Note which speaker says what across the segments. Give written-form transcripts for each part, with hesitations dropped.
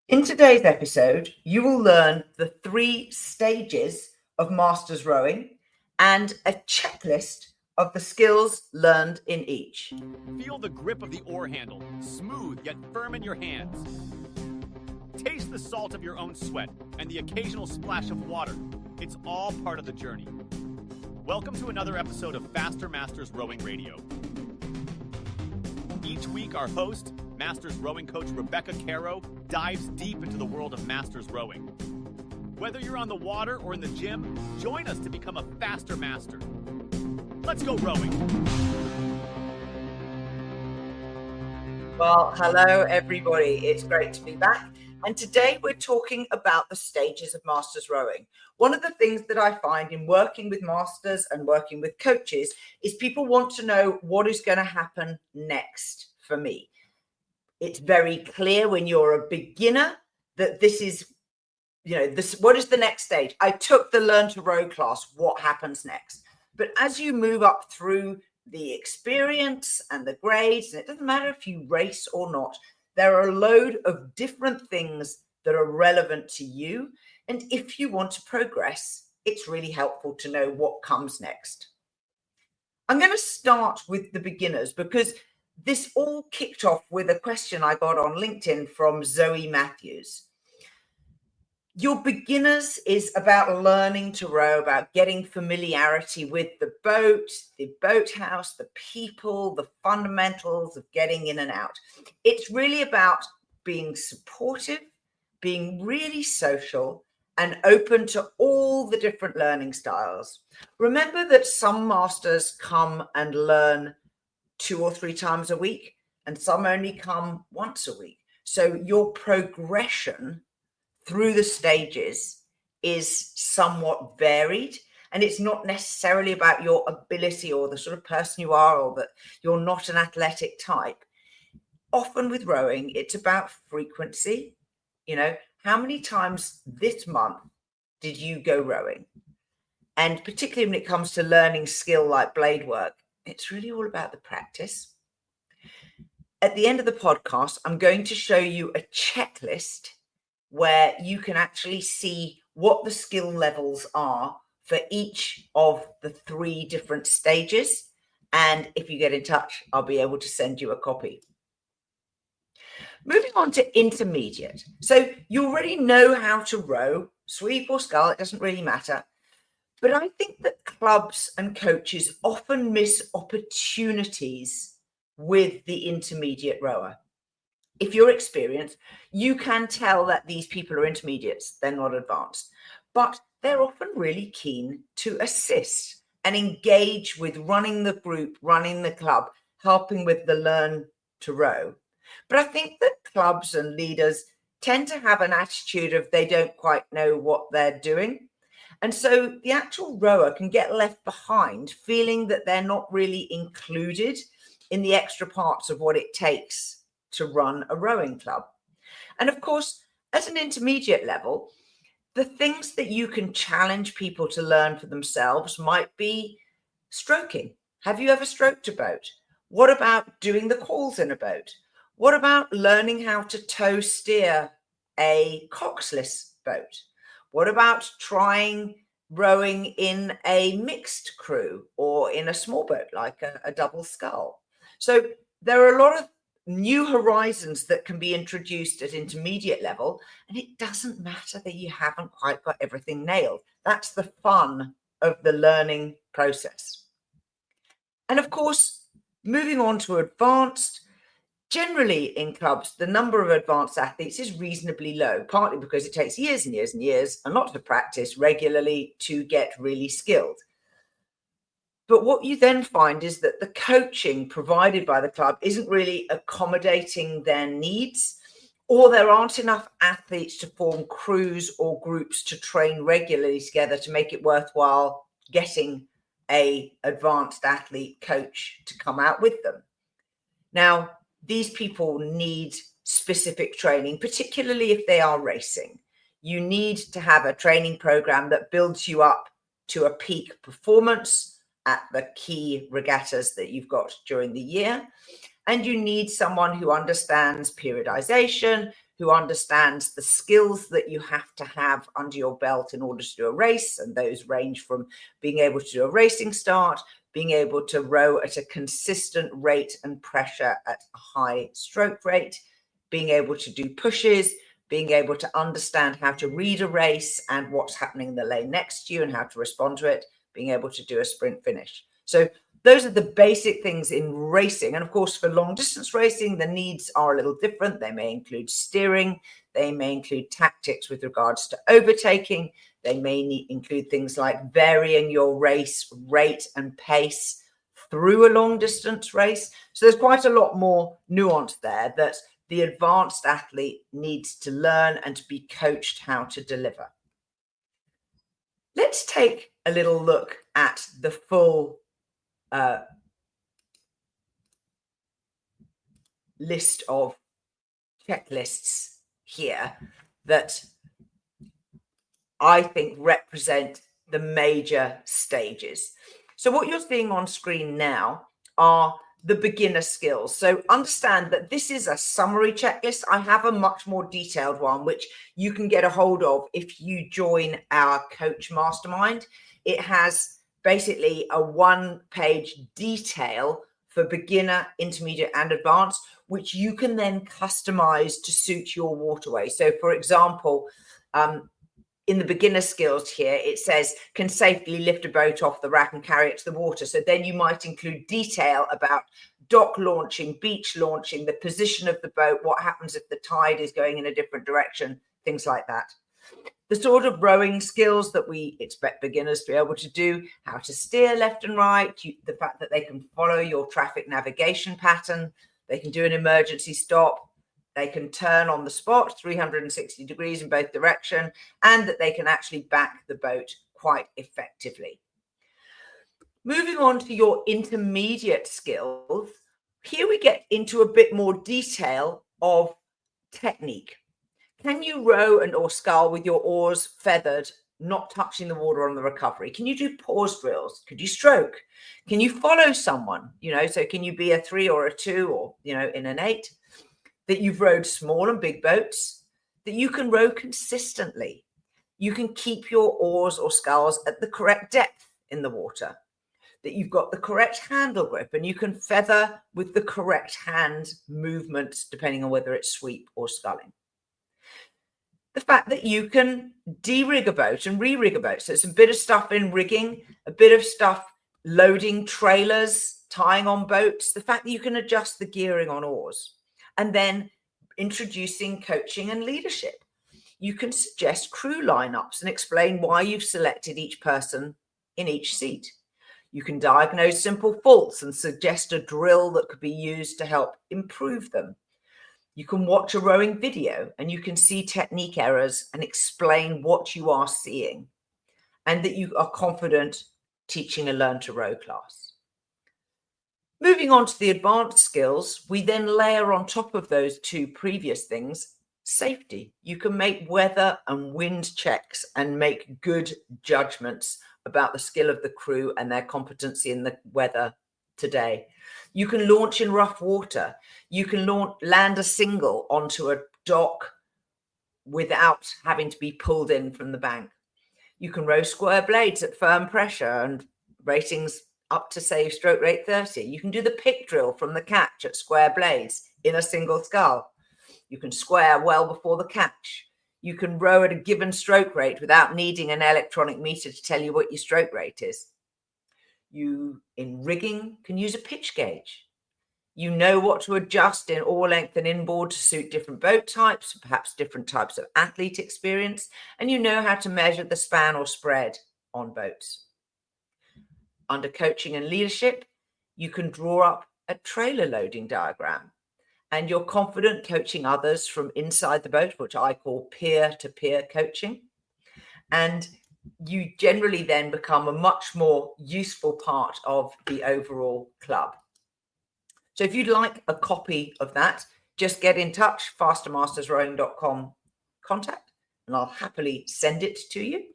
Speaker 1: In today's episode, you will learn the 3 stages of Masters Rowing and a checklist of the skills learned in each.
Speaker 2: Feel the grip of the oar handle, smooth yet firm in your hands. Taste the salt of your own sweat and the occasional splash of water. It's all part of the journey. Welcome to another episode of Faster Masters Rowing Radio. Each week, our host, Masters rowing coach Rebecca Caro, dives deep into the world of Masters rowing. Whether you're on the water or in the gym, join us to become a faster master. Let's go rowing.
Speaker 1: Well, hello everybody. It's great to be back. And today we're talking about the stages of Masters rowing. One of the things that I find in working with masters and working with coaches is people want to know what is going to happen next for me. It's very clear when you're a beginner that this is, what is the next stage? I took the Learn to Row class. What happens next? But as you move up through the experience and the grades, and it doesn't matter if you race or not, there are a load of different things that are relevant to you. And if you want to progress, it's really helpful to know what comes next. I'm going to start with the beginners because this all kicked off with a question I got on LinkedIn from Zoe Matthews. Your beginners is about learning to row, about getting familiarity with the boathouse, the people, the fundamentals of getting in and out. It's really about being supportive, being really social, and open to all the different learning styles. Remember that some masters come and learn 2 or 3 times a week, and some only come once a week. So your progression through the stages is somewhat varied, and it's not necessarily about your ability or the sort of person you are, or that you're not an athletic type. Often with rowing, it's about frequency. How many times this month did you go rowing? And particularly when it comes to learning skill like blade work, it's really all about the practice. At the end of the podcast, I'm going to show you a checklist where you can actually see what the skill levels are for each of the 3 different stages. And if you get in touch, I'll be able to send you a copy. Moving on to intermediate. So you already know how to row, sweep or scull, it doesn't really matter. But I think that clubs and coaches often miss opportunities with the intermediate rower. If you're experienced, you can tell that these people are intermediates, they're not advanced, but they're often really keen to assist and engage with running the group, running the club, helping with the learn to row. But I think that clubs and leaders tend to have an attitude of they don't quite know what they're doing. And so the actual rower can get left behind, feeling that they're not really included in the extra parts of what it takes to run a rowing club. And of course, at an intermediate level, the things that you can challenge people to learn for themselves might be stroking. Have you ever stroked a boat? What about doing the calls in a boat? What about learning how to tow steer a coxless boat? What about trying rowing in a mixed crew or in a small boat like a double scull? So there are a lot of new horizons that can be introduced at intermediate level, and it doesn't matter that you haven't quite got everything nailed. That's the fun of the learning process. And of course, moving on to advanced, generally in clubs, the number of advanced athletes is reasonably low, partly because it takes years and years and years and lots of practice regularly to get really skilled. But what you then find is that the coaching provided by the club isn't really accommodating their needs, or there aren't enough athletes to form crews or groups to train regularly together to make it worthwhile getting an advanced athlete coach to come out with them. Now, these people need specific training, particularly if they are racing. You need to have a training program that builds you up to a peak performance at the key regattas that you've got during the year. And you need someone who understands periodization, who understands the skills that you have to have under your belt in order to do a race. And those range from being able to do a racing start, being able to row at a consistent rate and pressure at a high stroke rate, being able to do pushes, being able to understand how to read a race and what's happening in the lane next to you and how to respond to it, being able to do a sprint finish. So those are the basic things in racing. And of course, for long distance racing, the needs are a little different. They may include steering. They may include tactics with regards to overtaking. They may include things like varying your race rate and pace through a long distance race. So there's quite a lot more nuance there that the advanced athlete needs to learn and to be coached how to deliver. Let's take a little look at the full list of checklists here that I think represent the major stages. So what you're seeing on screen now are the beginner skills. So understand that this is a summary checklist. I have a much more detailed one, which you can get a hold of if you join our coach mastermind. It has basically a one-page detail for beginner, intermediate, and advanced, which you can then customize to suit your waterway. So for example, in the beginner skills here, it says, can safely lift a boat off the rack and carry it to the water. So then you might include detail about dock launching, beach launching, the position of the boat, what happens if the tide is going in a different direction, things like that. The sort of rowing skills that we expect beginners to be able to do, how to steer left and right, the fact that they can follow your traffic navigation pattern, they can do an emergency stop, they can turn on the spot 360 degrees in both directions, and that they can actually back the boat quite effectively. Moving on to your intermediate skills, here we get into a bit more detail of technique. Can you row or scull with your oars feathered, not touching the water on the recovery? Can you do pause drills? Could you stroke? Can you follow someone? So can you be a 3 or a 2 or, in an 8? That you've rowed small and big boats, that you can row consistently. You can keep your oars or sculls at the correct depth in the water, that you've got the correct handle grip and you can feather with the correct hand movements, depending on whether it's sweep or sculling. The fact that you can de-rig a boat and re-rig a boat. So it's a bit of stuff in rigging, a bit of stuff loading trailers, tying on boats, the fact that you can adjust the gearing on oars. And then introducing coaching and leadership. You can suggest crew lineups and explain why you've selected each person in each seat. You can diagnose simple faults and suggest a drill that could be used to help improve them. You can watch a rowing video and you can see technique errors and explain what you are seeing, and that you are confident teaching a learn to row class. Moving on to the advanced skills, we then layer on top of those two previous things, safety. You can make weather and wind checks and make good judgments about the skill of the crew and their competency in the weather today. You can launch in rough water. You can land a single onto a dock without having to be pulled in from the bank. You can row square blades at firm pressure and ratings up to, say, stroke rate 30. You can do the pick drill from the catch at square blades in a single scull. You can square well before the catch. You can row at a given stroke rate without needing an electronic meter to tell you what your stroke rate is. You, in rigging, can use a pitch gauge. You know what to adjust in oar length and inboard to suit different boat types, perhaps different types of athlete experience, and you know how to measure the span or spread on boats. Under coaching and leadership, you can draw up a trailer loading diagram, and you're confident coaching others from inside the boat, which I call peer-to-peer coaching. And you generally then become a much more useful part of the overall club. So if you'd like a copy of that, just get in touch, fastermastersrowing.com contact, and I'll happily send it to you.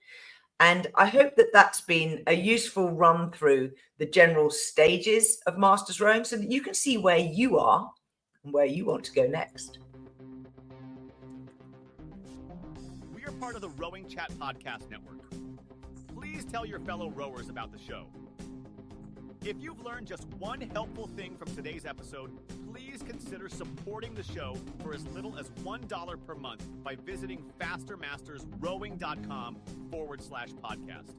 Speaker 1: And I hope that that's been a useful run through the general stages of Masters Rowing so that you can see where you are and where you want to go next.
Speaker 2: We are part of the RowingChat podcast network. Please tell your fellow rowers about the show. If you've learned just one helpful thing from today's episode, please consider supporting the show for as little as $1 per month by visiting fastermastersrowing.com/podcast.